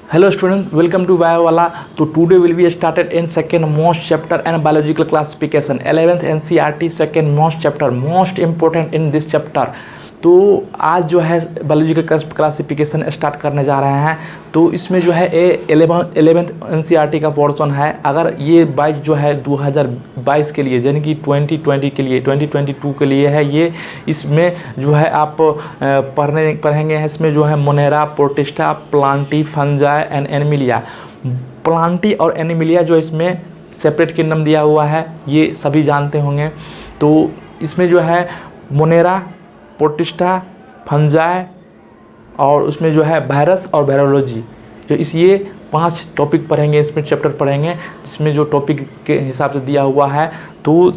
Hello student, welcome to Biovala. So today will be started in second most chapter and biological classification. 11th NCERT second most chapter, most important in this chapter. तो आज जो है biological classification start करने जा रहे हैं। तो इसमें जो है 11th NCERT का पोर्शन है। अगर ये बाइक जो है 2022 के लिए यानी कि 2020 के लिए 2022 के लिए है, ये इसमें जो है आप पढ़ेंगे हैं। इसमें जो है Monera, protista, Plantae, fungi and Animalia. Plantae और एनिमिलिया जो इसमें सेपरेट किंगडम दिया हुआ है, ये सभी जानते होंगे। तो इसमें जो है मोनेरा, प्रोटिस्टा, फंजाई और उसमें जो है वायरस और वायरोलॉजी, जो ये 5 टॉपिक पढ़ेंगे, इसमें चैप्टर पढ़ेंगे, जिसमें जो टॉपिक के हिसाब से दिया हुआ है। तो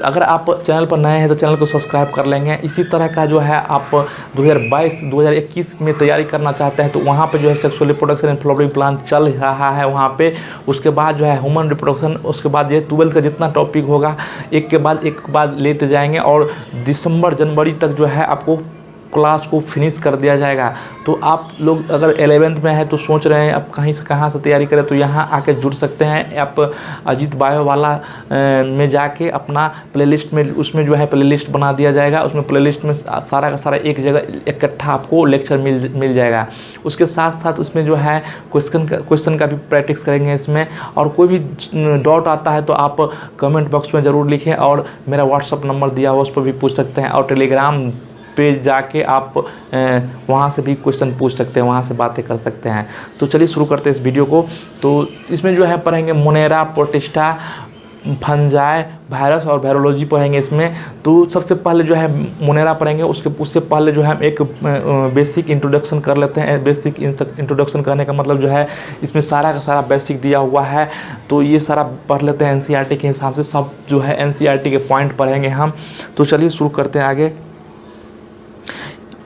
अगर आप चैनल पर नए हैं तो चैनल को सब्सक्राइब कर लेंगे। इसी तरह का जो है आप 2022-2021 में तैयारी करना चाहते हैं तो वहाँ पे जो है sexual reproduction and flowering plant चल रहा है वहाँ पे। उसके बाद जो है ह्यूमन रिप्रोडक्शन, उसके बाद ये 12th का जितना टॉपिक होगा एक के बाद लेते जाएंगे और दिसंबर जनवरी तक जो है आपको क्लास को फिनिश कर दिया जाएगा। तो आप लोग अगर 11th में है तो सोच रहे हैं अब कहीं से कहाँ से तैयारी करें, तो यहाँ आके जुड़ सकते हैं। आप अजीत बायोवाला में जाके अपना प्लेलिस्ट में, उसमें जो है प्लेलिस्ट बना दिया जाएगा। उसमें प्लेलिस्ट में सारा का सारा एक जगह इकट्ठा आपको लेक्चर मिल जाएगा। उसके साथ साथ उसमें जो है क्वेश्चन का भी प्रैक्टिस करेंगे इसमें। और कोई भी डाउट आता है तो आप कमेंट बॉक्स में ज़रूर लिखें और मेरा व्हाट्सअप नंबर दिया हुआ उस पर भी पूछ सकते हैं। और टेलीग्राम पे जाके आप वहाँ से भी क्वेश्चन पूछ सकते हैं, वहाँ से बातें कर सकते हैं। तो चलिए शुरू करते हैं इस वीडियो को। तो इसमें जो है पढ़ेंगे मोनेरा, प्रोटिस्टा, फंजाई, वायरस और वायरोलॉजी पढ़ेंगे इसमें। तो सबसे पहले जो है मोनेरा पढ़ेंगे। उससे पहले जो है हम एक बेसिक इंट्रोडक्शन कर लेते हैं। बेसिक इंट्रोडक्शन करने का मतलब जो है इसमें सारा का सारा बेसिक दिया हुआ है, तो ये सारा पढ़ लेते हैं। NCERT के हिसाब से सब जो है NCERT के पॉइंट पढ़ेंगे हम। तो चलिए शुरू करते हैं आगे।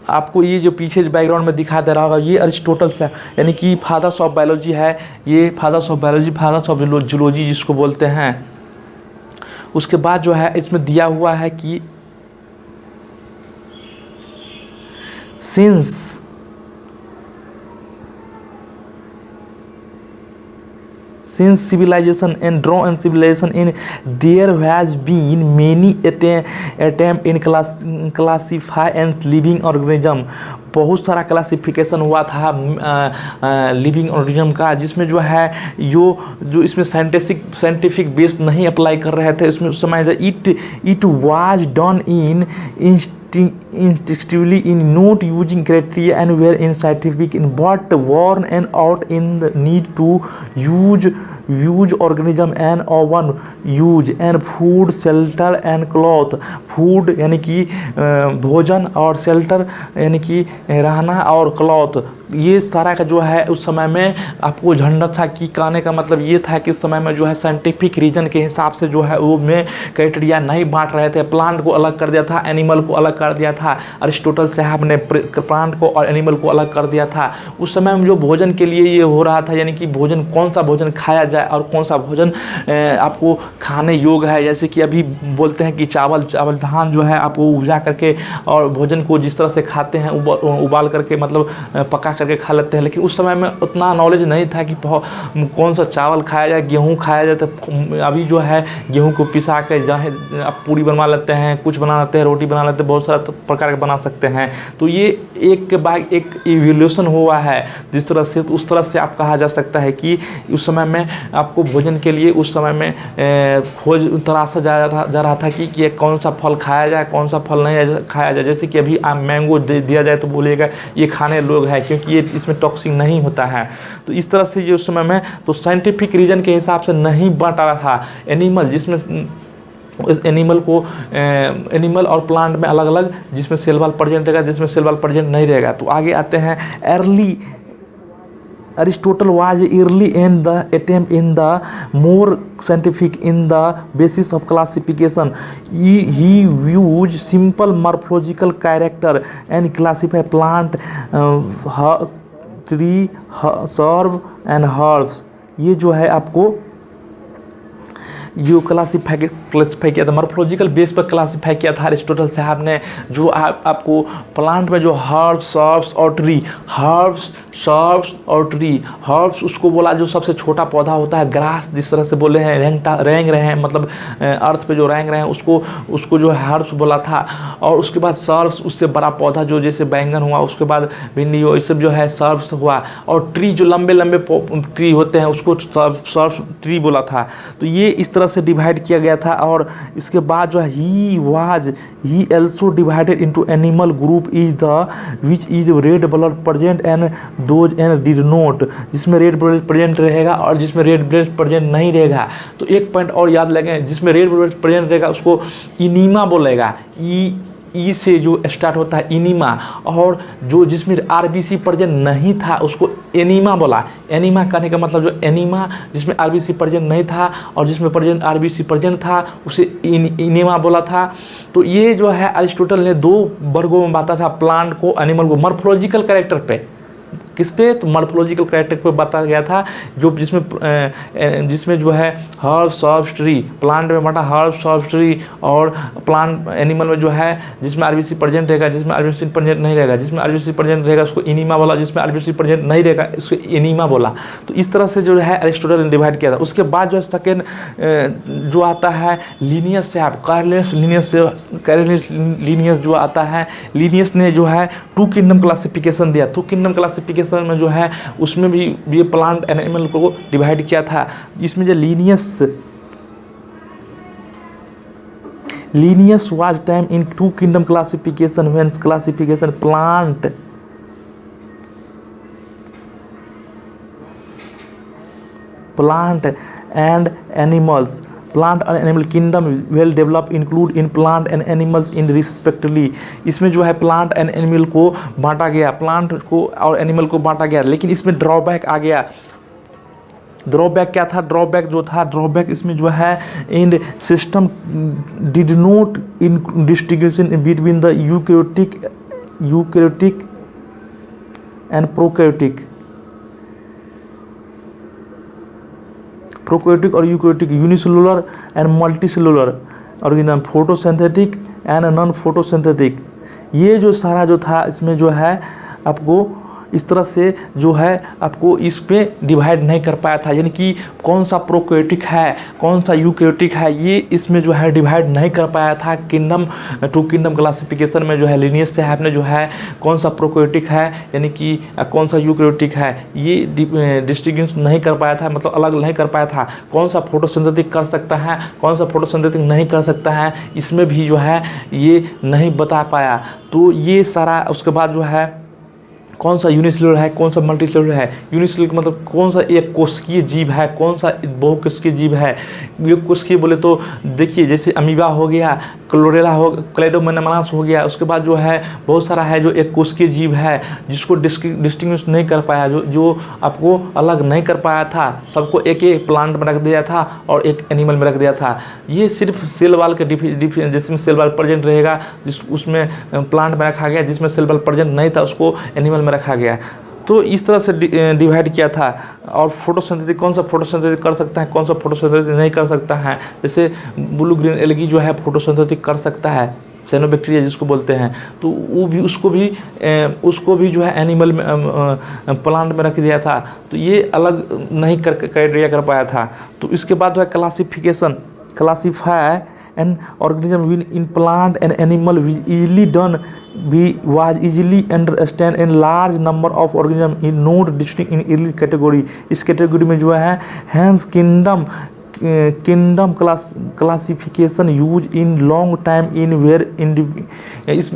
आपको ये जो पीछे बैकग्राउंड में दिखा दे रहा होगा, ये अरिस्टोटल से यानी कि फादर्स ऑफ बायोलॉजी है। ये fathers of biology, fathers of zoology जिसको बोलते हैं। उसके बाद जो है इसमें दिया हुआ है कि since civilization and draw and civilization in there has been many attempt in classify and living organism। बहुत सारा क्लासिफिकेशन हुआ था लिविंग ऑर्गेनिज्म का, जिसमें जो है जो इसमें साइंटिफिक बेस नहीं अप्लाई कर रहे थे। इसमें उस समय it was done in instinctively in not using criteria and were in scientific in but worn and out in the need to use organism and oven use and food, shelter and cloth। Food यानी कि भोजन और shelter यानी कि रहना और cloth, ये सारा का जो है उस समय में आपको झंडा था कि कहने का मतलब ये था कि इस समय में जो है साइंटिफिक रीजन के हिसाब से जो है वो में क्राइटेरिया नहीं बांट रहे थे। प्लांट को अलग कर दिया था, एनिमल को अलग कर दिया था। अरिस्टोटल साहब ने प्लांट को और एनिमल को अलग कर दिया था। उस समय में जो भोजन के लिए ये हो रहा था, यानी कि भोजन कौन सा भोजन खाया जाए और कौन सा भोजन आपको खाने योग्य है। जैसे कि अभी बोलते हैं कि चावल धान जो है आपको उपजा करके और भोजन को जिस तरह से खाते हैं उबाल करके, मतलब पका करके खा लेते हैं। लेकिन उस समय में उतना नॉलेज नहीं था कि कौन सा चावल खाया जाए, गेहूं खाया जाए। तो अभी जो है गेहूं को पिसा के चाहे आप पूरी बना लेते हैं, कुछ बना लेते हैं, रोटी बना लेते हैं, बहुत सारा प्रकार के बना सकते हैं। तो ये एक के बाद एक इवोल्यूशन हुआ है जिस तरह से, तो उस तरह से आप कहा जा सकता है कि उस समय में आपको भोजन के लिए उस समय में खोज तलाशा जा रहा था कि ये कौन सा फल खाया जाए, कौन सा फल नहीं खाया जाए। जैसे कि अभी मैंगो दिया जाए तो बोलिएगा ये खाने लोग है क्योंकि ये इसमें टॉक्सिन नहीं होता है। तो इस तरह से जो उस समय में तो साइंटिफिक रीजन के हिसाब से नहीं बांटा रहा था। एनिमल जिसमें उस एनिमल और प्लांट में अलग अलग, जिसमें सेल वॉल प्रेजेंट रहेगा, जिसमें सेल वॉल प्रेजेंट नहीं रहेगा। तो आगे आते हैं early Aristotle was early in the attempt in the more scientific in the basis of classification. He used simple morphological character and classify plant, tree, shrub and herbs। ये जो है आपको ये क्लासीफाई किया था, मॉर्फोलॉजिकल बेस पर classify किया था अरिस्टोटल साहब ने। जो आपको प्लांट में जो हर्ब्स, सर्ब्स और ट्री, हर्ब्स, सर्ब्स और ट्री, हर्ब्स उसको बोला जो सबसे छोटा पौधा होता है, ग्रास जिस तरह से बोले हैं, रेंग रहे हैं, मतलब अर्थ पे जो रेंग रहे हैं उसको जो है हर्ब्स बोला था। और उसके बाद सर्ब्स, उससे बड़ा पौधा जो जैसे बैंगन हुआ, उसके बाद भिंडी हो, ये सब जो है सर्ब्स हुआ। और ट्री जो लंबे लंबे ट्री होते हैं उसको सर्ब्स ट्री बोला था। तो ये इस तरह से डिवाइड किया गया था। और इसके बाद जो है ही also divided into animal group is the which is red blood present and those and did not, जिसमें रेड ब्लड प्रेजेंट रहेगा और जिसमें रेड ब्लड प्रेजेंट नहीं रहेगा। तो एक पॉइंट और याद लगें, जिसमें रेड ब्लड प्रेजेंट रहेगा उसको इनीमा बोलेगा, ई से जो स्टार्ट होता है इनीमा। और जो जिसमें आरबीसी प्रेजेंट नहीं था उसको एनीमा बोला। एनीमा कहने का मतलब जो एनीमा जिसमें आरबीसी प्रेजेंट नहीं था और जिसमें प्रेजेंट आरबीसी प्रेजेंट था उसे इनीमा बोला था। तो ये जो है अरिस्टोटल ने दो वर्गों में बांटा था प्लांट को, एनिमल को, मॉर्फोलॉजिकल कैरेक्टर पे। किस पे? तो मॉर्फोलॉजिकल कैरेक्टर पे बताया गया था, जो जिसमें जो है हर्ब्स, सर्ब्स, ट्री, प्लांट में बांटा हर्ब्स, सर्ब्स, ट्री। और प्लांट एनिमल में जो है जिसमें आरबीसी प्रेजेंट रहेगा, जिसमें आरबीसी प्रेजेंट नहीं रहेगा, जिसमें आरबीसी प्रेजेंट रहेगा उसको इनीमा बोला, जिसमें आरबीसी प्रेजेंट नहीं रहेगा उसको एनीमा बोला। तो इस तरह से जो है अरिस्टोटल ने डिवाइड किया था। उसके बाद जो सेकेंड जो आता है लीनियस से, आप कार्लियस लीनियस जो आता है, लीनियस ने जो है टू किंगडम क्लासिफिकेशन दिया। टू किंगडम क्लासिफिकेशन में जो है उसमें भी ये प्लांट एंड एनिमल को डिवाइड किया था। इसमें जो Linnaeus was time in two kingdom classification when classification plant and animals, plant and animal kingdom well develop include in plant and animals in respectively. इसमें जो है प्लांट एंड एनिमल को बांटा गया, प्लांट को और एनिमल को बांटा गया। लेकिन इसमें ड्रॉबैक आ गया। ड्रॉबैक क्या था? ड्रॉबैक इसमें जो है in system did not in distinction between the eukaryotic and prokaryotic और eukaryotic, unicellular and multicellular organism, photosynthetic and non photosynthetic. ये जो सारा जो था इसमें जो है आपको इस तरह से जो है आपको इस पे डिवाइड नहीं कर पाया था, यानी कि कौन सा प्रोकैरियोटिक है कौन सा यूकैरियोटिक है ये इसमें जो है डिवाइड नहीं कर पाया था। टू किंगडम क्लासिफिकेशन में जो है लीनियस साहब ने जो है कौन सा प्रोकैरियोटिक है यानी कि कौन सा यूकैरियोटिक है ये डिस्टिंग्विश नहीं कर पाया था, मतलब अलग नहीं कर पाया था। कौन सा फोटोसिंथेटिक कर सकता है कौन सा फोटोसिंथेटिक नहीं कर सकता है, इसमें भी जो है ये नहीं बता पाया। तो ये सारा उसके बाद जो है कौन सा यूनिसेलुलर है कौन सा मल्टीसेलुलर है। यूनिसेलुलर मतलब कौन सा एक कोशिकीय जीव है कौन सा बहुकोशिकीय जीव है। ये कोशिकीय बोले तो देखिए जैसे अमीबा हो गया, क्लोरेला हो, क्लेडोमोनास हो गया। उसके बाद जो है बहुत सारा है जो एक कोशिकीय जीव है जिसको डिस्टिंग्विश नहीं कर पाया, जो आपको अलग नहीं कर पाया था। सबको एक एक प्लांट में रख दिया था और एक एनिमल में रख दिया था। ये सिर्फ सेल वाल के जिसमें सेल वाल प्रेजेंट रहेगा उसमें प्लांट में रखा गया, जिसमें सेल वाल प्रेजेंट नहीं था उसको एनिमल में रखा गया। तो इस तरह से डिवाइड किया था। और फोटोसिंथेटिक कौन सा फोटोसिंथेटिक कर सकता है कौन सा फोटोसिंथेटिक नहीं कर सकता है। जैसे ब्लू ग्रीन एल्गी जो है फोटोसिंथेटिक कर सकता है, साइनोबैक्टीरिया जिसको बोलते हैं, तो वो भी उसको भी जो है एनिमल में प्लांट में रख दिया था। तो ये अलग नहीं कर पाया था। तो इसके बाद जो है classify an organism in plant and animal was easily understand in large number of organism in not distinct in early category। इस कैटेगरी में जो है hence kingdom classification used in long time in where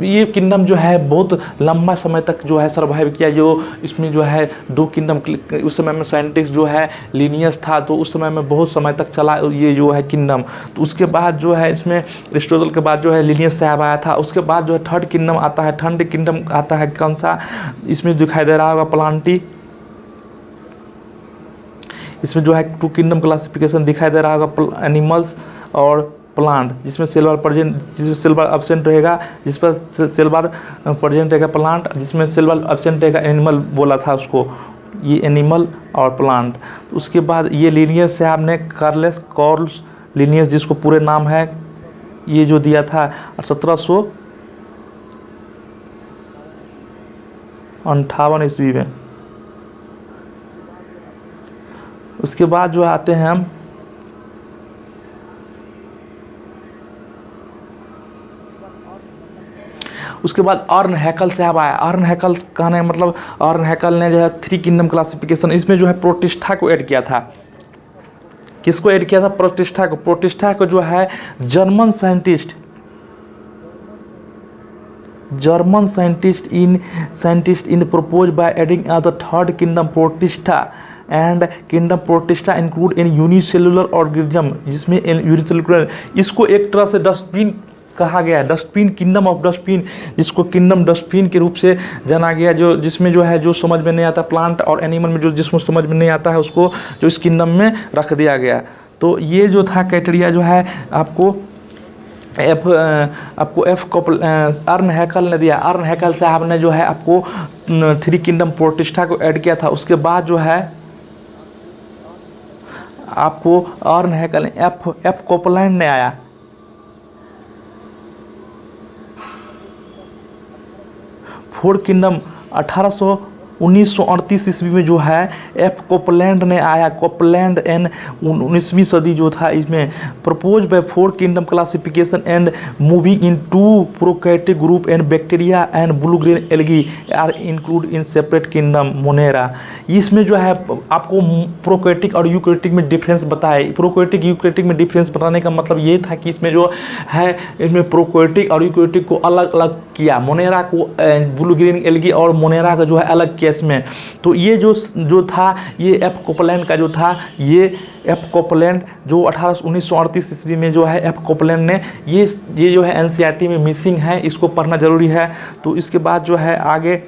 ये kingdom जो है बहुत लंबा समय तक जो है सर्वाइव किया। जो इसमें जो है दो किंगडम, उस समय में साइंटिस्ट जो है लीनियस था तो उस समय में बहुत समय तक चला ये जो है किंगडम। तो उसके बाद जो है इसमें एरिस्टोटल के बाद जो है लीनियस साहब आया था। उसके बाद जो है थर्ड किंगडम आता है। थर्ड किंगडम आता है कौन सा? इसमें दिखाई दे रहा होगा प्लांटी। इसमें जो है टू किंगडम क्लासिफिकेशन दिखाई दे रहा होगा एनिमल्स और प्लांट, जिसमें सेल वाल प्रेजेंट जिसमें सेल वाल एब्सेंट रहेगा, जिस पर सेल वाल प्रेजेंट रहेगा प्लांट, जिसमें सेल वाल एब्सेंट रहेगा एनिमल बोला था उसको। ये एनिमल और प्लांट। उसके बाद ये लीनियस से आपने कार्लेस लिनियस जिसको पूरे नाम है, ये जो दिया था 1758 ईस्वी में। उसके बाद जो आते हैं हम उसके बाद अर्न हैकल साहब आया। अर्न हैकल कहने मतलब अर्न हैकल ने जो है थ्री किंगडम क्लासिफिकेशन, इसमें जो है प्रोटिष्ठा को ऐड किया था। किसको ऐड किया था? प्रोटिष्ठा को। प्रोटिष्ठा को जो है German scientist in proposed by adding the third kingdom Protista, and kingdom Protista include in unicellular organism, जिसमें unicellular, इसको एक तरह से डस्टबिन कहा गया है। डस्टबिन, किंगडम ऑफ डस्टबिन, जिसको किंगडम डस्टबिन के रूप से जाना गया, जो जिसमें जो है जो समझ में नहीं आता प्लांट और एनिमल में, जो जिसमें समझ में नहीं आता है उसको जो इस किंगडम में रख दिया गया। तो ये जो था क्राइटेरिया जो है आपको अर्न हैकल ने दिया। अर्न हैकल साहब ने जो है आपको थ्री किंगडम प्रोटिष्ठा को ऐड किया था। उसके बाद जो है आपको अर्न हैकल एफ कोपलैंड ने आया। फोर्थ किंगडम 1938 ईस्वी में जो है एफ कोपलैंड ने आया। कोपलैंड एंड 19वीं सदी जो था, इसमें propose by four kingdom classification and moving into prokaryotic group and bacteria and blue green algae are include in separate kingdom Monera. इसमें जो है आपको प्रोकैटिक और यूकैरियोटिक में डिफरेंस बताए। प्रोकैटिक यूकैरियोटिक में डिफरेंस बताने का मतलब ये था कि इसमें जो है इसमें प्रोकैटिक और यूकैरियोटिक को अलग अलग किया। मोनेरा को ब्लू ग्रीन एल्गी और मोनेरा का जो है अलग किया इसमें। तो ये जो था ये एफ कोपलैंड का जो था, ये एफ कोपलैंड जो 1938 ईस्वी में जो है एफ कोपलैंड ने ये जो है एनसीईआरटी में मिसिंग है, इसको पढ़ना जरूरी है। तो इसके बाद जो है आगे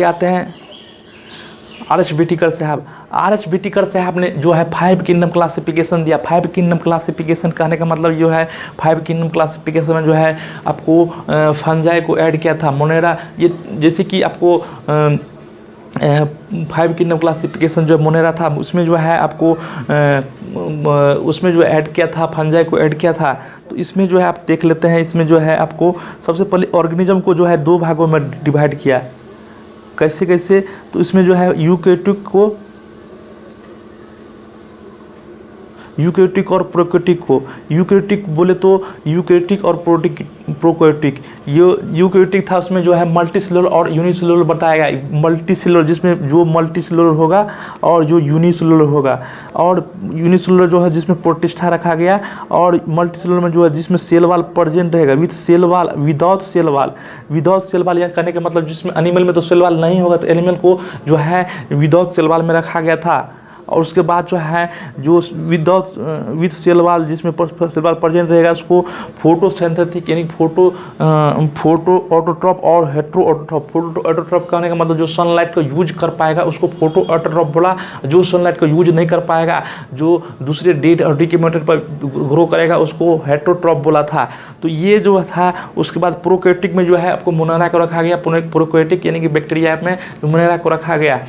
आते हैं आर.एच. व्हिटेकर साहब। आर.एच. व्हिटेकर साहब ने जो है 5 किंगडम क्लासिफिकेशन दिया। 5 किंगडम क्लासिफिकेशन कहने का मतलब जो है 5 किंगडम क्लासिफिकेशन में जो है आपको फंजाई को ऐड किया था। मोनेरा, ये जैसे कि आपको 5 किंगडम क्लासिफिकेशन जो मोनेरा था उसमें जो है आपको उसमें जो ऐड किया था फंजाई को ऐड किया था। तो इसमें जो है आप देख लेते हैं, इसमें जो है आपको सबसे पहले ऑर्गेनिज्म को जो है 2 भागों में डिवाइड किया। कैसे कैसे? तो इसमें जो है यूकैरियोटिक और प्रोकैरियोटिक को, यूकैरियोटिक बोले तो यूकैरियोटिक और प्रोकैरियोटिक। यूकैरियोटिक था उसमें जो है मल्टीसेलुलर और यूनिसेलुलर बताया गया। मल्टीसेलुलर जिसमें जो मल्टीसेलुलर होगा और जो यूनिसेलुलर होगा, और यूनिसेलुलर जो है जिसमें प्रोटिष्ठा रखा गया, और मल्टीसेलुलर में जो है जिसमें सेल वाल प्रेजेंट रहेगा with cell wall without cell wall. Without cell wall यह कहने का मतलब जिसमें एनिमल में तो सेल वाल नहीं होगा, तो एनिमल को जो है विदाउट सेल वाल में रखा गया था। और उसके बाद जो है जो विथ सेल वाल जिसमें सेल वाल प्रेजेंट रहेगा उसको फोटोसिंथेटिक यानी फोटो ऑटोट्रॉप और हेट्रो ऑटोट्रॉप। फोटो ऑटोट्रॉप कहने का मतलब जो सनलाइट को यूज कर पाएगा उसको फोटो ऑटोट्रॉप बोला। जो सनलाइट को यूज नहीं कर पाएगा, जो दूसरे डेड और डी के मैटर पर ग्रो करेगा, उसको हेट्रोट्रॉप बोला था। तो ये जो था उसके बाद प्रोकैरियोटिक में जो है आपको मोनेरा को रखा गया। प्रोकैरियोटिक यानी कि बैक्टीरिया में मोनेरा को रखा गया।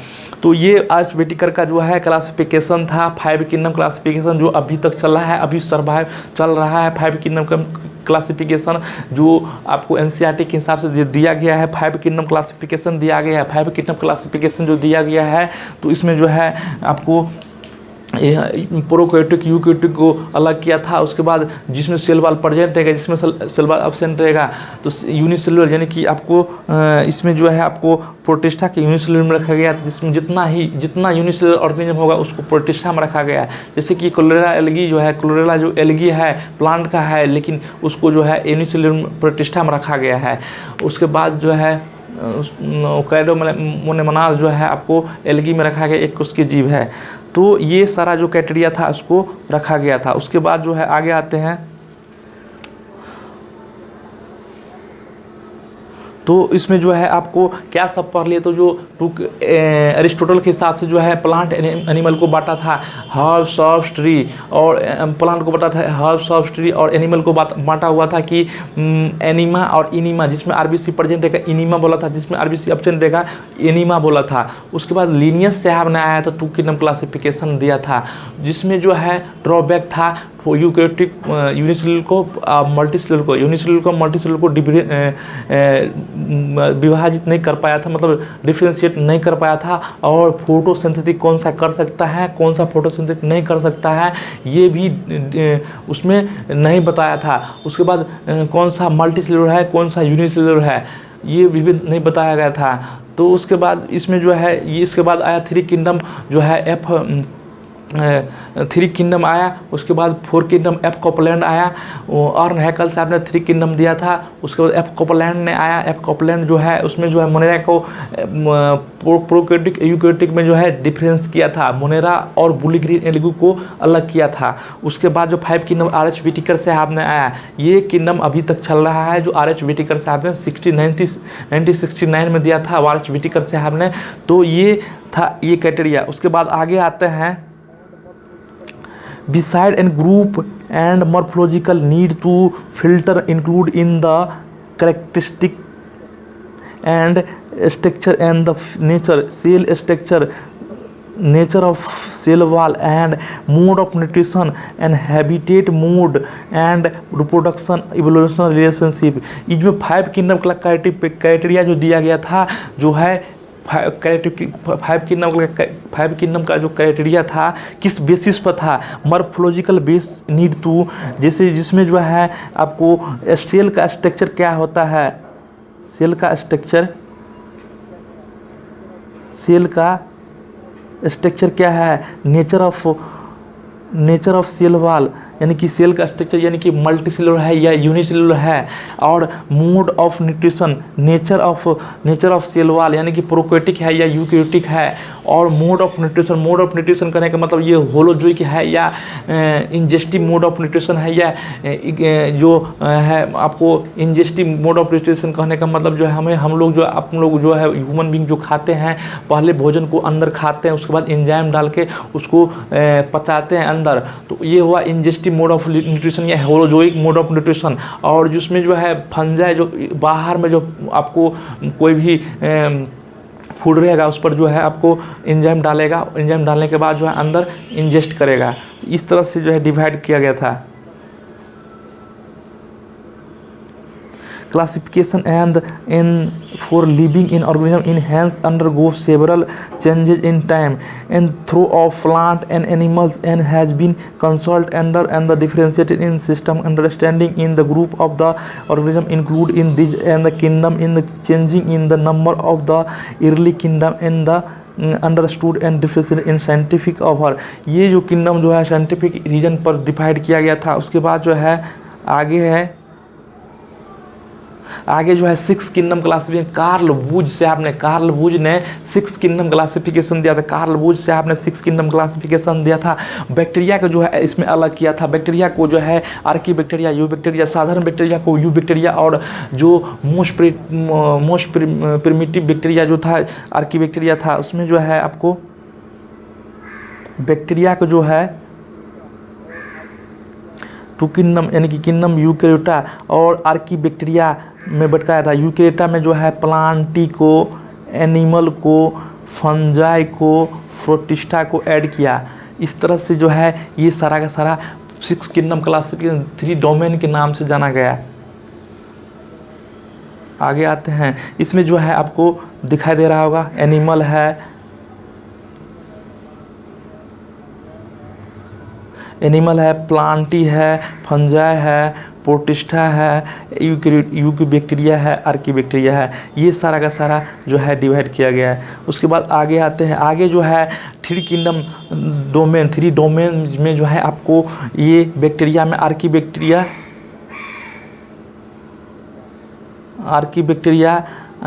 तो ये आर.एच. व्हिटेकर का जो है क्लासिफिकेशन था 5 किंगडम क्लासिफिकेशन, जो अभी तक चल रहा है, अभी सर्वाइव चल रहा है। 5 किंगडम क्लासिफिकेशन जो आपको एनसीईआरटी के हिसाब से दिया गया है, 5 किंगडम क्लासिफिकेशन दिया गया है। 5 किंगडम क्लासिफिकेशन जो दिया गया है तो इसमें जो है आपको प्रोकैरियोटिक यूकैरियोटिक को अलग किया था। उसके बाद जिसमें सेल वाल प्रेजेंट रहेगा, जिसमें सेल वाल एब्सेंट रहेगा, तो यूनिसेलुलर यानी कि आपको इसमें जो है आपको प्रोटिष्ठा के यूनिसेलुलर में रखा गया, जिसमें जितना यूनिसेलुलर ऑर्गेनिज्म होगा उसको प्रोटिष्ठा में रखा गया है। जैसे कि क्लोरेला एल्गी जो है, क्लोरेला जो एल्गी है प्लांट का है, लेकिन उसको जो है यूनिसेलुलर प्रोटिष्ठा में रखा गया है। उसके बाद जो है कैडोमोनास जो है आपको एल्गी में रखा गया, एक उसकी जीव है। तो ये सारा जो क्राइटेरिया था उसको रखा गया था। उसके बाद जो है आगे आते हैं तो इसमें जो है आपको क्या सब पढ़ लिए, तो जो अरिस्टोटल के हिसाब से जो है प्लांट एनिमल को बांटा था हर्ब्स ऑफ ट्री, और प्लांट को बांटा था हर्ब्स ऑफ ट्री, और एनिमल को बांटा हुआ था कि एनिमा और इनिमा, जिसमें आरबीसी प्रेजेंट रहेगा इनिमा बोला था, जिसमें आरबीसी एब्सेंट रहेगा एनिमा बोला था। उसके बाद लीनियस साहब ने आया था टू किंगडम क्लासिफिकेशन दिया था, जिसमें जो है ड्रॉबैक था यूकैरियोटिक यूनिसेलुलर को मल्टीसेलुलर को, यूनिसेलुलर को मल्टीसेलुलर को विभाजित नहीं कर पाया था, मतलब डिफ्रेंशिएट नहीं कर पाया था। और फोटोसिंथेटिक कौन सा कर सकता है, कौन सा फोटोसिंथेटिक नहीं कर सकता है, ये भी उसमें नहीं बताया था। उसके बाद कौन सा मल्टीसेलुलर है, कौन सा यूनिसेलुलर है, ये भी नहीं बताया गया था। तो उसके बाद इसमें जो है ये इसके बाद आया थ्री किंगडम जो है थ्री किंगडम आया। उसके बाद फोर किंगडम एफ कॉपलैंड आया, और हैकल साहब ने थ्री किंगडम दिया था। उसके बाद एफ कॉपलैंड ने आया। एफ कॉपलैंड जो है उसमें जो है मोनेरा को प्रोकैरियोटिक यूकैरियोटिक में जो है डिफरेंस किया था, मोनेरा और बुलीग्रीन एल्गू को अलग किया था। उसके बाद जो five kingdom R H Whittaker साहब ने आया, ये किंगडम अभी तक चल रहा है, जो आर एच व्हिटेकर साहब ने 1969 में दिया था आर एच व्हिटेकर साहब ने। तो ये था ये क्राइटेरिया। उसके बाद आगे आते हैं beside and group and morphological need to filter include in the characteristic and structure and the nature cell structure, nature of cell wall and mode of nutrition and habitat mode and reproduction evolution relationship। इसमें five kingdom का criteria जो दिया गया था जो है five kingdom का जो क्राइटेरिया था किस बेसिस पर था, मॉर्फोलॉजिकल बेस नीड टू, जैसे जिसमें जो है आपको सेल का स्ट्रक्चर क्या होता है, सेल का स्ट्रक्चर क्या है, नेचर ऑफ सेल वॉल यानी कि सेल का स्ट्रक्चर यानी कि मल्टी सेलुलर है या यूनिसेलुलर है, और mode of nutrition nature of cell wall यानी कि प्रोकैरियोटिक है या यूकैरियोटिक है, और मोड ऑफ न्यूट्रिशन करने का मतलब ये होलोजोइक है या इंजेस्टिव मोड ऑफ न्यूट्रिशन है, या जो है आपको इंजेस्टिव मोड ऑफ न्यूट्रिशन कहने का मतलब जो है हम लोग जो है ह्यूमन बींग जो खाते हैं, पहले भोजन को अंदर खाते हैं, उसके बाद एंजाइम डाल के उसको पचाते हैं अंदर, तो ये हुआ इंजेस्टिव मोड ऑफ न्यूट्रिशन या होलोजोइक मोड ऑफ न्यूट्रिशन। और जिसमें जो है फंजाई जो बाहर में जो आपको कोई भी फूड रहेगा उस पर जो है आपको एंजाइम डालेगा, एंजाइम डालने के बाद जो है अंदर इंजेस्ट करेगा। इस तरह से जो है डिवाइड किया गया था। classification and in for living in organism in hence undergo several changes in time and through of plant and animals and has been consulted under and the differentiated in system understanding in the group of the organism include in this and the kingdom in the changing in the number of the early kingdom and the understood and differentiated in scientific offer. ये जो kingdom जो है scientific reason पर divide किया गया था। उसके बाद जो है आगे जो है six kingdom classification Carl Woese ने सिक्स किंगडम क्लासिफिकेशन दिया था। कार्ल वूज साहब ने सिक्स किंगडम क्लासिफिकेशन दिया था। बैक्टीरिया को जो है इसमें अलग किया था। बैक्टीरिया को जो है आर्की बैक्टीरिया, यू बैक्टीरिया, साधारण बैक्टीरिया को यू बैक्टीरिया, और जो मोस्ट प्रिमिटिव बैक्टीरिया जो था आर्की बैक्टीरिया था, उसमें जो है आपको बैक्टीरिया को जो है टू किंगडम यानी कि किंगडम यूकैरियोटा और आर्की बैक्टीरिया में बटकाया था। यूकैरियोटा में जो है प्लांटी को, एनिमल को, फंजाई को, प्रोटिस्टा को ऐड किया। इस तरह से जो है ये सारा का सारा six kingdom classification three domain के नाम से जाना गया। आगे आते हैं, इसमें जो है आपको दिखाई दे रहा होगा एनिमल है, प्लांटी है, फंजाई है, प्रोटिस्टा है, यूकी बैक्टीरिया है, आर्की बैक्टीरिया है। ये सारा का सारा जो है डिवाइड किया गया है। उसके बाद आगे आते हैं, आगे जो है three kingdom domain, three domain में जो है आपको ये बैक्टीरिया में आर्की बैक्टीरिया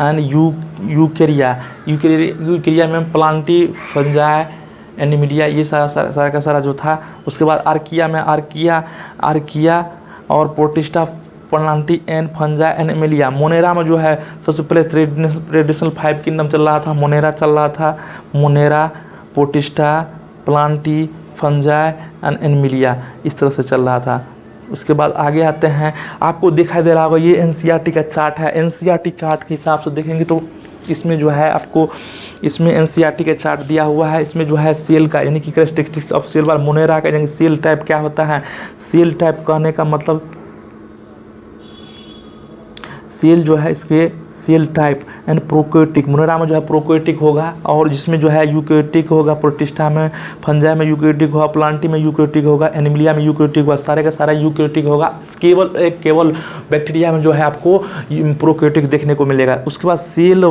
एंड यूकैरिया में प्लांटी, फंजाई, एनिमिडिया, ये सारा का सारा जो था। उसके बाद आर्किया में आर्किया और protista Plantae and फंजा and Emilia. Monera में जो है सबसे पहले ट्रेडिशनल 5 किंगडम चल रहा था। मोनेरा चल रहा था, Monera, protista, Plantae, fungi and Emilia, इस तरह से चल रहा था। उसके बाद आगे आते हैं, आपको दिखाई दे रहा होगा ये एनसीईआरटी का चार्ट है। एनसीईआरटी चार्ट के हिसाब से देखेंगे तो इसमें जो है आपको, इसमें एनसीईआरटी का चार्ट दिया हुआ है। इसमें जो है सेल का यानी कि कैरेक्टरिस्टिक्स ऑफ सेल मोनेरा का यानी सेल टाइप क्या होता है। सेल टाइप कहने का मतलब सेल जो है इसके cell type and prokaryotic. Monera में जो है प्रोकैरियोटिक होगा और जिसमें जो है यूकैरियोटिक होगा। प्रोटिस्टा में, फंजाई में यूकैरियोटिक होगा, प्लांटी में यूकैरियोटिक होगा, एनिमिलिया में यूकैरियोटिक होगा, सारे का सारा यूकैरियोटिक होगा। केवल बैक्टीरिया में जो है आपको प्रोकैरियोटिक देखने को मिलेगा। उसके बाद सेल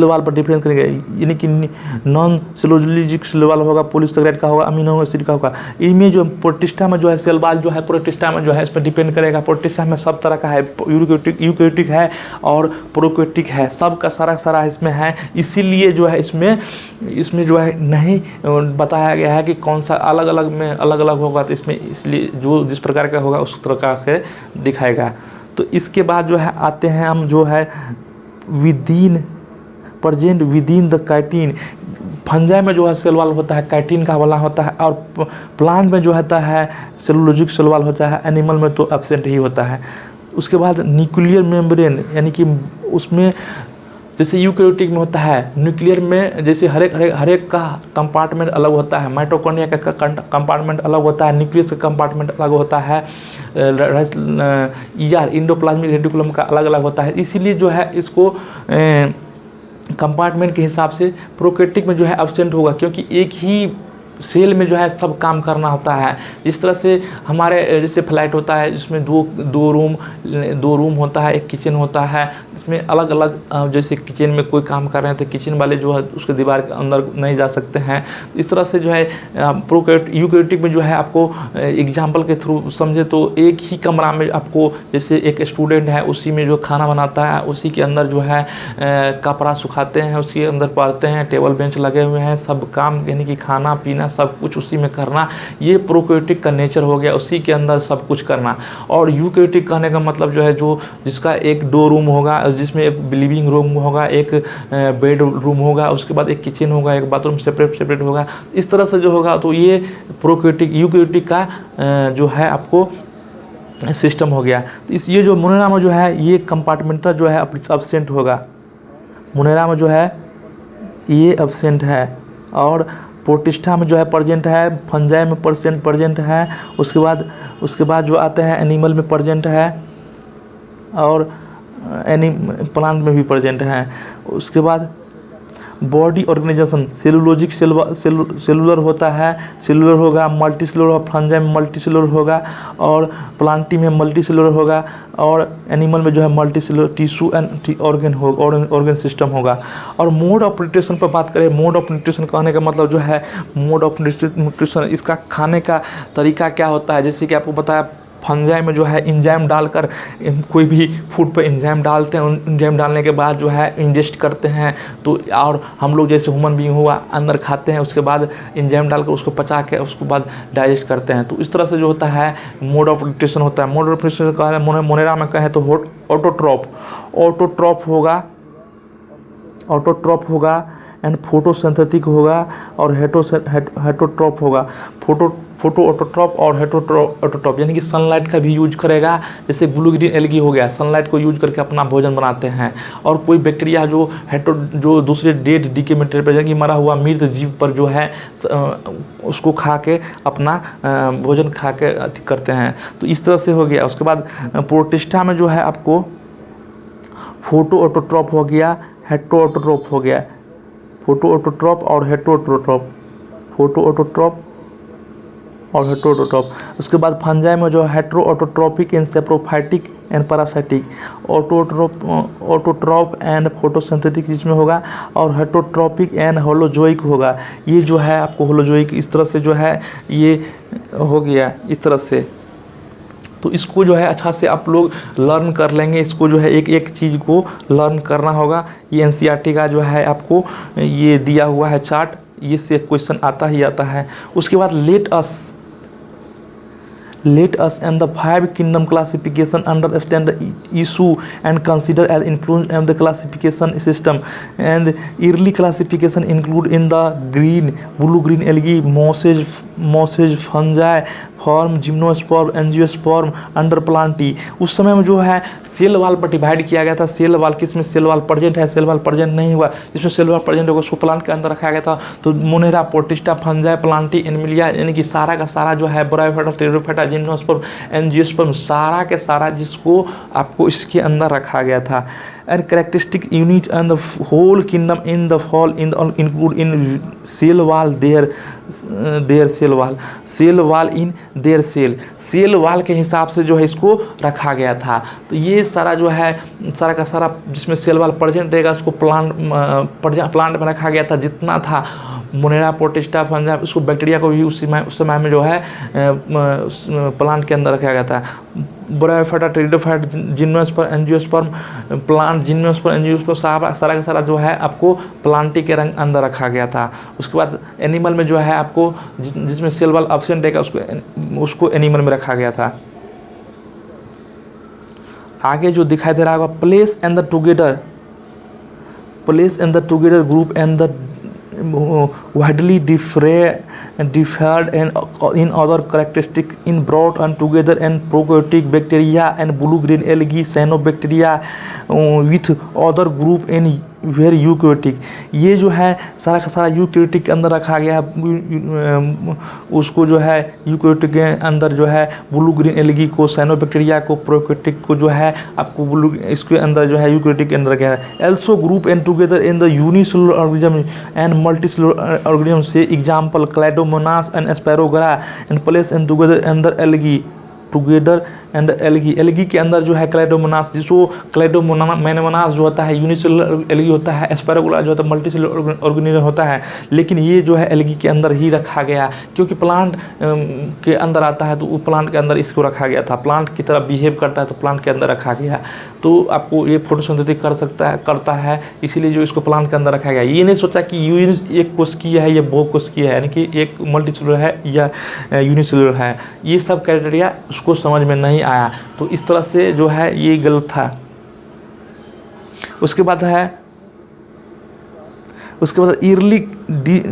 वाल पर डिफरेंस करेंगे, यानी कि नॉन सेलुलोजिक सेल वाल होगा, पॉलीसेकेराइड का होगा, अमीनो एसिड का होगा। इनमें जो प्रोटिस्टा में जो है सेल वाल जो है प्रोटिस्टा में जो है इस पर डिपेंड करेगा। प्रोटिस्टा में सब तरह का है, यूकैरियोटिक है और प्रोकैरियोटिक है, सब का सारा इसमें है। इसीलिए जो है इसमें जो है नहीं बताया गया है कि कौन सा अलग अलग में अलग अलग होगा, तो इसमें इसलिए जो जिस प्रकार का होगा उस प्रकार के दिखाएगा। तो इसके बाद जो है आते हैं हम जो है present within the chitin. Fungi में जो है सेल वाल होता है, काइटिन का वाला होता है, और प्लांट में जो होता है सेलुलोजिक सेल वाल होता है, एनिमल में तो एब्सेंट ही होता है। उसके बाद न्यूक्लियर मेम्ब्रेन, यानी कि उसमें जैसे यूकैरियोटिक में होता है, न्यूक्लियर में जैसे हर एक का कंपार्टमेंट अलग होता है। माइटोकॉन्ड्रिया का कंपार्टमेंट अलग होता है, न्यूक्लियस का कंपार्टमेंट अलग होता है, इंडोप्लाज्मिक रेटिकुलम का अलग अलग होता है। इसीलिए जो है इसको कंपार्टमेंट के हिसाब से प्रोकैरियोटिक में जो है एब्सेंट होगा, क्योंकि एक ही सेल में जो है सब काम करना होता है। जिस तरह से हमारे जैसे फ्लैट होता है जिसमें दो रूम होता है, एक किचन होता है, इसमें अलग अलग जैसे किचन में कोई काम कर रहे हैं तो किचन वाले जो है उसके दीवार के अंदर नहीं जा सकते हैं। इस तरह से जो है यूकैरियोटिक में जो है आपको एग्जाम्पल के थ्रू समझे तो एक ही कमरा में आपको, जैसे एक स्टूडेंट है उसी में जो खाना बनाता है उसी के अंदर जो है कपड़ा सुखाते हैं, उसके अंदर पढ़ते हैं, टेबल बेंच लगे हुए हैं, सब काम यानी कि खाना पीना सब कुछ उसी में करना, ये प्रोकैरियोटिक का नेचर हो गया, उसी के अंदर सब कुछ करना। और यूकैरियोटिक कहने का मतलब जो है जो जिसका एक 2 रूम होगा, जिसमें एक लिविंग रूम होगा, एक बेड रूम होगा, उसके बाद एक किचन होगा, एक बाथरूम सेपरेट होगा। इस तरह से जो होगा तो ये प्रोकैरियोटिक यूकैरियोटिक का जो है आपको सिस्टम हो गया। तो ये जो मोनेरा में जो है ये कंपार्टमेंटल जो है एब्सेंट होगा। मोनेरा में जो है ये एब्सेंट है, और प्रोटिस्टा में जो है प्रेजेंट है, फंजाई में प्रेजेंट है। उसके बाद जो आते हैं एनिमल में प्रेजेंट है, और प्लांट में भी प्रेजेंट है। उसके बाद बॉडी ऑर्गेनाइजेशन, सेलुलोजिक सेलुलर होता है, सेलुलर होगा, मल्टी सेलुलर होगा, फंजाई में मल्टी सेलुलर होगा, और प्लांटी में मल्टी सेलुलर होगा, और एनिमल में जो है multi cellular tissue and organ system होगा। और मोड ऑफ न्यूट्रिशन पर बात करें, मोड ऑफ न्यूट्रिशन कहने का मतलब जो है मोड ऑफ न्यूट्रिशन, इसका खाने का तरीका क्या होता है। जैसे कि आपको बताया फंजाई में जो है एंजाइम डालकर, कोई भी फूड पे एंजाइम डालते हैं, एंजाइम डालने के बाद जो है इंजेस्ट करते हैं, तो और हम लोग जैसे ह्यूमन बीइंग हुआ अंदर खाते हैं, उसके बाद एंजाइम डालकर उसको पचा के उसके बाद डाइजेस्ट करते हैं। तो इस तरह से जो होता है मोड ऑफ न्यूट्रिशन होता है। मोड ऑफ न्यूट्रिशन का है मोनेरा में कहें तो ऑटोट्रॉप होगा एंड फोटोसिंथेटिक होगा, और हेटरोट्रॉप होगा। फोटो ऑटोट्रॉप और हेटरोट्रॉप यानी कि सनलाइट का भी यूज करेगा। जैसे ब्लू ग्रीन एल्गी हो गया, सनलाइट को यूज करके अपना भोजन बनाते हैं। और कोई बैक्टीरिया जो दूसरे डेड डिकेमेटेड पर यानी कि मरा हुआ मृत जीव पर जो है उसको खा के अपना भोजन खा के करते हैं। तो इस तरह से हो गया। उसके बाद प्रोटिस्टा में जो है आपको फोटो ऑटोट्रॉप हो गया, हेटरोट्रॉप हो गया। फोटो ऑटोट्रॉप और हेटरोट्रॉप, फोटो ऑटोट्रॉप और हेटरोट्रॉप। उसके बाद फंजाई में जो heterotrophic and saprophytic and parasitic, autotroph and photosynthetic जिसमें होगा, और हेटरोट्रॉपिक एंड होलोजोइक होगा। ये जो है आपको होलोजोइक इस तरह से जो है ये हो गया इस तरह से। तो इसको जो है अच्छा से आप लोग लर्न कर लेंगे, इसको जो है एक एक चीज़ को लर्न करना होगा। ये एनसीईआरटी का जो है आपको ये दिया हुआ है चार्ट, ये से क्वेश्चन आता ही आता है। उसके बाद late Let us and the five kingdom classification understand the issue and consider as influence of the classification system. And early classification include in the green, blue-green algae, mosses, fungi, form, gymnosperm, angiosperm, under Plantae. उस समय में जो है cell wall पर divide किया गया था। Cell wall किस में सेल वाल प्रेजेंट है, सेल वाल प्रेजेंट नहीं हुआ, जिसमें सेल वाल प्रेजेंट होगा उसको प्लांट के अंदर रखा गया था। तो Monera, protista, fungi, Plantae, Animalia, यानी कि सारा का सारा जो है ब्रायोफाइटा, टेरिडोफाइटा, जिम्नोस्पर्म, एंजियोस्पर्म, सारा के सारा जिसको आपको इसके अंदर रखा गया था। And characteristic unit and the whole kingdom in the fall in the include in cell wall their cell wall in their cell wall के हिसाब से जो है इसको रखा गया था। तो ये सारा जो है सारा का सारा जिसमें सेल वाल प्रेजेंट रहेगा उसको प्लांट में रखा गया था। जितना था मोनेरा, प्रोटिस्टा, फंजा, उसको बैक्टीरिया को भी उस समय में जो है प्लांट के अंदर रखा गया था। Bryophyta, pteridophyta, gymnosperm, angiosperm, plant, gymnosperm, angiosperm, सारा का सारा जो है आपको प्लांटी के रंग अंदर रखा गया था। उसके बाद एनिमल में जो है आपको जिसमें सेल वाल एब्सेंट रहेगा उसको एनिमल में रखा गया था। आगे जो दिखाई दे रहा होगा place and the together group and the widely differed and in other characteristics in brought and together and prokaryotic bacteria and blue-green algae, cyanobacteria with other group and were eukaryotic. ये जो है सारा का सारा यूकैरियोटिक के अंदर रखा गया है। उसको जो है यूकैरियोटिक के अंदर जो है ब्लू ग्रीन एल्गी को, साइनोबैक्टीरिया को, प्रोकैरियोटिक को जो है आपको इसके अंदर जो है यूकैरियोटिक के अंदर रखा है। Also group and together in the unicellular organism and multicellular organism से example chlamydomonas and spirogyra and place and together अंदर एल्गी टुगेदर एंड एल्गी के अंदर जो है क्लाइडोमोनास, जिसको क्लाइडोमोनास जो होता है यूनिसेलुलर एल्गी होता है, एस्पेरोगुला जो होता है मल्टीसेलुलर ऑर्गेनिज्म होता है। लेकिन ये जो है एल्गी के अंदर ही रखा गया क्योंकि प्लांट के अंदर आता है तो वो प्लांट के अंदर इसको रखा गया था। प्लांट की तरह बिहेव करता है तो प्लांट के अंदर रखा गया। तो आपको ये फोटोसिंथेसिस करता है इसीलिए जो इसको प्लांट के अंदर रखा गया। ये नहीं सोचा कि एक कोशिकीय है या बहुकोशिकीय है, यानी कि एक मल्टीसेलुलर है या यूनिसेलुलर है। ये सब क्राइटेरिया उसको समझ में नहीं आया, तो इस तरह से जो है ये गलत था। उसके बाद early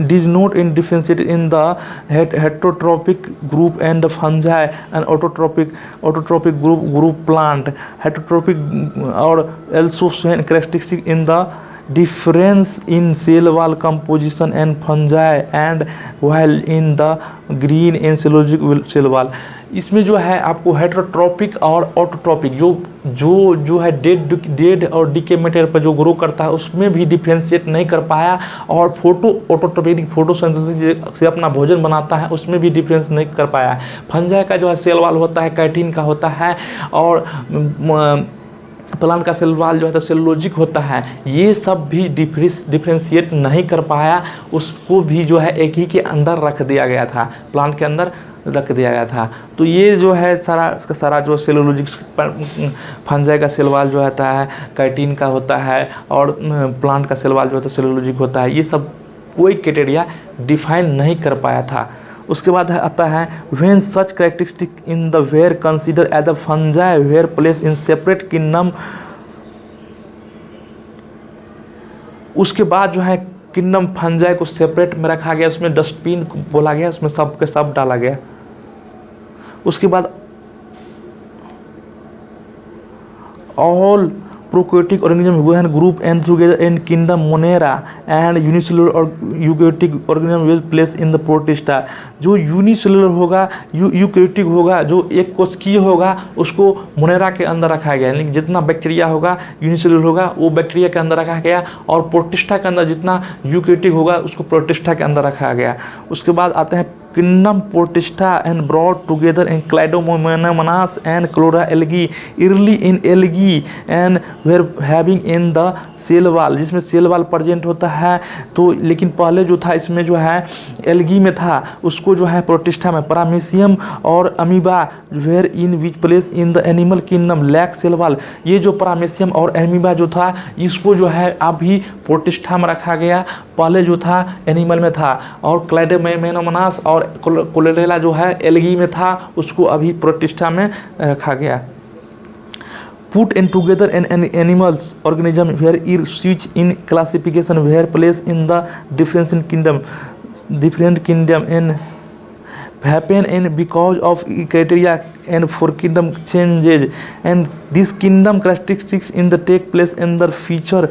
did not differentiate in the heterotrophic group and fungi and autotrophic group plant heterotrophic or also characteristic in the difference in cell wall composition and fungi and while in the green and cellulosic cell wall। इसमें जो है आपको heterotrophic और autotrophic जो है dead और DK material पर जो ग्रो करता है उसमें भी डिफ्रेंशिएट नहीं कर पाया, और ऑटोट्रॉपिक फोटोसिंथेसिस से अपना भोजन बनाता है उसमें भी डिफरेंस नहीं कर पाया। फंजाई का जो है सेल वाल होता है कैटिन का होता है, और प्लांट का सेल वाल जो है तो सेलुलोजिक होता है। ये सब भी डिफ्रेंशिएट नहीं कर पाया, उसको भी जो है एक ही के अंदर रख दिया गया था, प्लांट के अंदर रख दिया गया था। तो ये जो है सारा जो सेलुलोजिक फंजाई का सेल वाल जो होता है कैटिन का होता है, और प्लांट का सेल वाल जो होता है सेलुलोजिक होता है। ये सब कोई क्राइटेरिया डिफाइन नहीं कर पाया था। उसके बाद आता है when such characteristic in the were consider as a fungi were place in separate kingdom. उसके बाद जो है किंगडम फंजाई को सेपरेट में रखा गया, उसमें डस्टबिन बोला गया, उसमें सब के सब डाला गया। उसके बाद all prokaryotic organism when group and together in kingdom Monera and unicellular or eukaryotic organism will place in the protista। जो यूनिसेलुलर होगा यूकैरियोटिक होगा, जो एक कोशिकीय होगा उसको मोनेरा के अंदर रखा गया, यानी जितना बैक्टीरिया होगा यूनिसेलुलर होगा वो बैक्टीरिया के अंदर रखा गया, और प्रोटिस्टा के अंदर जितना यूकैरियोटिक होगा उसको प्रोटिस्टा के अंदर रखा गया। उसके बाद आते हैं kingdom protista and brought together in Clydomonas and Chlora algae early in algae and were having in the cell wall, जिसमें सेल वाल प्रेजेंट होता है। तो लेकिन पहले जो था इसमें जो है एल्गी में था, उसको जो है प्रोटिस्टा में पैरामीशियम और amoeba were in which place in the animal kingdom lack cell wall. ये जो पैरामीशियम और अमीबा जो था इसको जो है अभी प्रोटिस्टा में रखा गया, पहले जो था एनिमल में था। और क्लाइडोमोनास और और क्लोरेला जो है एल्गी में था, उसको अभी प्रोटिस्टा में रखा गया। Put in together an animals organism where each switch in classification where place in the different kingdom and happen and because of criteria and for kingdom changes and this kingdom characteristics in the take place in the future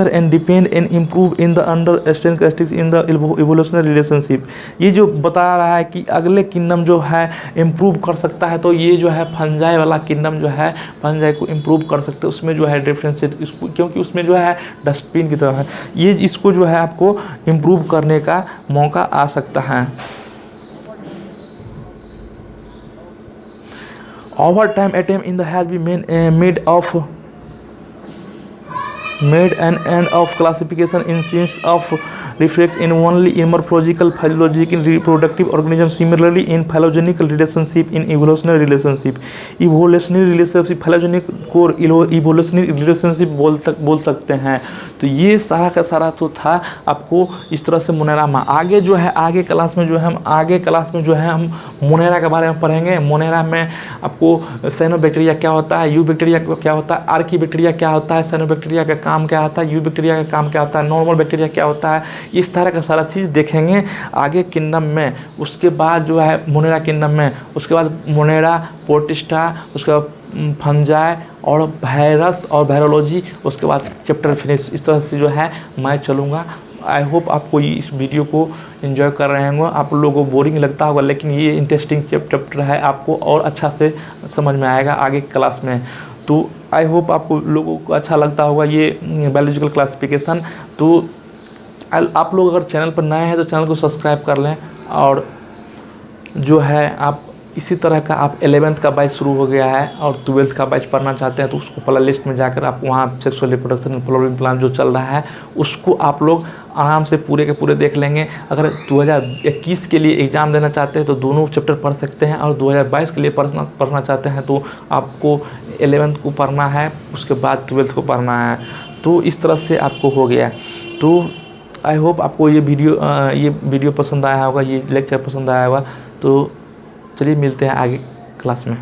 and depend and improve in the understand characteristics in the evolutionary relationship। ये जो बता रहा है कि अगले kingdom जो है improve कर सकता है, तो ये जो है फंजाई वाला किंगडम जो है फंजाई को इम्प्रूव कर सकते हैं, उसमें जो है डिफरेंशिएट इसको, क्योंकि उसमें जो है डस्टबिन की तरह है, ये इसको जो है आपको इम्प्रूव करने का मौका आ सकता है। Over time, attempt in the has been made an end of classification in sense of reflect in only in morphological, physiological, reproductive organisms. Similarly, in phylogenetic relationship, in evolutionary relationship, phylogenetic को evolutionary relationship बोल सकते हैं। तो ये सारा का सारा तो था आपको इस तरह से मोनेरा में। आगे जो है आगे क्लास में जो है हम मोनेरा के बारे में पढ़ेंगे। मोनेरा में आपको साइनोबैक्टीरिया क्या होता है, यू बैक्टीरिया क्या होता है, आर्की बैक्टीरिया क्या होता है, साइनोबैक्टीरिया का काम क्या होता है, यू बैक्टीरिया का काम क्या होता है, नॉर्मल बैक्टीरिया क्या होता है, इस तरह का सारा चीज़ देखेंगे आगे किंगडम में। उसके बाद जो है मोनेरा किंगडम में, उसके बाद मोनेरा, प्रोटिस्टा, उसके बाद फंजाई और वायरस और वायरोलॉजी, उसके बाद चैप्टर फिनिश। इस तरह से जो है मैं चलूँगा। आई होप आपको इस वीडियो को एंजॉय कर रहे होंगे। आप लोगों को बोरिंग लगता होगा, लेकिन ये इंटरेस्टिंग चैप्टर है, आपको और अच्छा से समझ में आएगा आगे क्लास में। तो आई होप आपको लोगों को अच्छा लगता होगा ये बायोलॉजिकल क्लासिफिकेशन। तो आप लोग अगर चैनल पर नए हैं तो चैनल को सब्सक्राइब कर लें, और जो है आप इसी तरह का आप 11th का बैच शुरू हो गया है और 12th का बैच पढ़ना चाहते हैं तो उसको प्ले लिस्ट में जाकर आप वहाँ sexual reproduction and flooring plan जो चल रहा है उसको आप लोग आराम से पूरे के पूरे देख लेंगे। अगर 2021 के लिए एग्ज़ाम देना चाहते हैं तो दोनों चैप्टर पढ़ सकते हैं, और 2022 के लिए पढ़ना चाहते हैं तो आपको 11th को पढ़ना है, उसके बाद 12th को पढ़ना है। तो इस तरह से आपको हो गया। तो आई होप आपको ये वीडियो पसंद आया होगा, ये लेक्चर पसंद आया होगा। तो चलिए मिलते हैं आगे क्लास में।